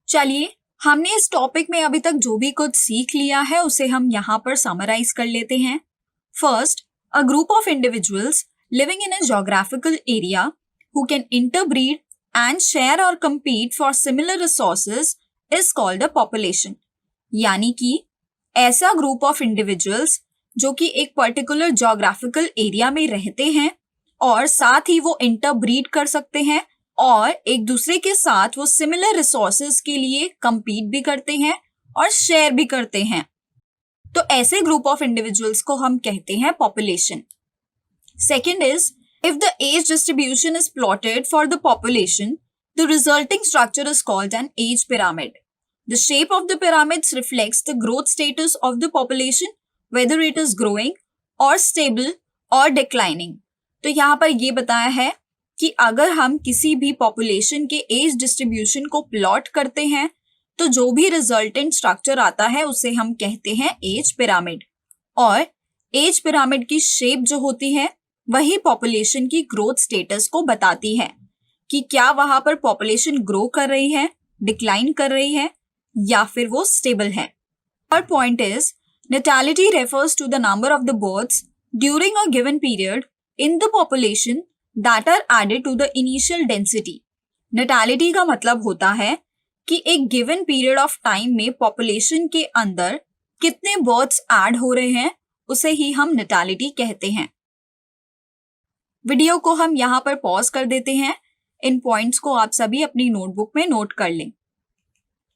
चलिए, हमने इस टॉपिक में अभी तक जो भी कुछ सीख लिया है उसे हम यहाँ पर समराइज कर लेते हैं। First, a group of individuals living in a geographical area who can interbreed and share or compete for similar resources is called a population। यानी कि ऐसा ग्रुप ऑफ इंडिविजुअल्स जो कि एक पर्टिकुलर जोग्राफिकल एरिया में रहते हैं और साथ ही वो इंटरब्रीड कर सकते हैं और एक दूसरे के साथ वो सिमिलर रिसोर्सेज के लिए compete भी करते हैं और शेयर भी करते हैं, तो ऐसे ग्रुप ऑफ इंडिविजुअल्स को हम कहते हैं population. Second is, if the age distribution is plotted for the population, the resulting structure is called an age pyramid. The shape of the pyramids reflects the growth status of the population, whether it is growing or stable or declining. तो यहाँ पर ये बताया है कि अगर हम किसी भी पॉपुलेशन के एज डिस्ट्रीब्यूशन को प्लॉट करते हैं तो जो भी रिजल्टेंट स्ट्रक्चर आता है उसे हम कहते हैं एज पिरामिड। और एज पिरामिड की शेप जो होती है वही पॉपुलेशन की ग्रोथ स्टेटस को बताती है कि क्या वहां पर पॉपुलेशन ग्रो कर रही है, डिक्लाइन कर रही है या फिर वो स्टेबल है। और point is, natality refers to the number of the births during a given period in the population that are added to the initial density। natality का मतलब होता है कि एक गिवन पीरियड ऑफ टाइम में पॉपुलेशन के अंदर कितने बर्थ्स ऐड हो रहे हैं उसे ही हम natality कहते हैं। वीडियो को हम यहाँ पर पॉज कर देते हैं। इन पॉइंट्स को आप सभी अपनी नोटबुक में नोट कर लें।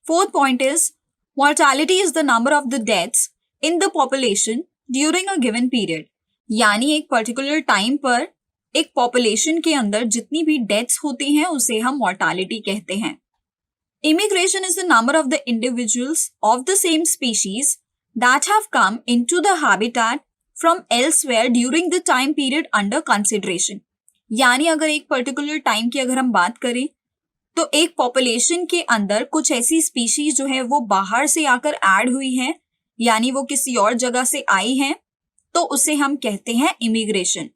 Fourth point is, mortality is the number of the deaths in the population during a given period। यानी एक पर्टिकुलर टाइम पर एक पॉपुलेशन के अंदर जितनी भी डेथ्स होती हैं उसे हम mortality कहते हैं। Immigration is the number of the individuals of the same species that have come into the habitat from elsewhere during the time period under consideration। यानी अगर एक पर्टिकुलर टाइम की अगर हम बात करें तो एक पॉपुलेशन के अंदर कुछ ऐसी स्पीशीज जो है वो बाहर से आकर ऐड हुई हैं, यानी वो किसी और जगह से आई हैं, तो उसे हम कहते हैं immigration.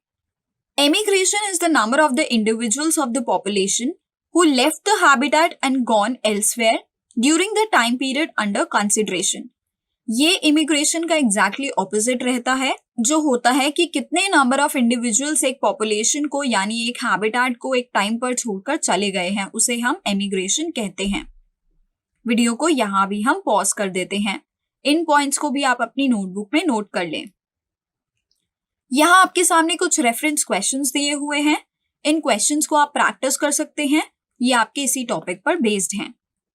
Emigration is the number of the individuals of the population who left the habitat and gone elsewhere during the time period under consideration। ये इमिग्रेशन का एग्जैक्टली ऑपोजिट रहता है, जो होता है कि कितने नंबर ऑफ इंडिविजुअल्स एक पॉपुलेशन को यानी एक हैबिटेट को एक टाइम पर छोड़कर चले गए हैं उसे हम एमिग्रेशन कहते हैं। वीडियो को यहाँ भी हम पॉज कर देते हैं। इन पॉइंट्स को भी आप अपनी नोटबुक में नोट कर लें। यहाँ आपके सामने कुछ रेफरेंस क्वेश्चंस दिए हुए हैं। इन क्वेश्चंस को आप प्रैक्टिस कर सकते हैं, ये आपके इसी टॉपिक पर बेस्ड हैं।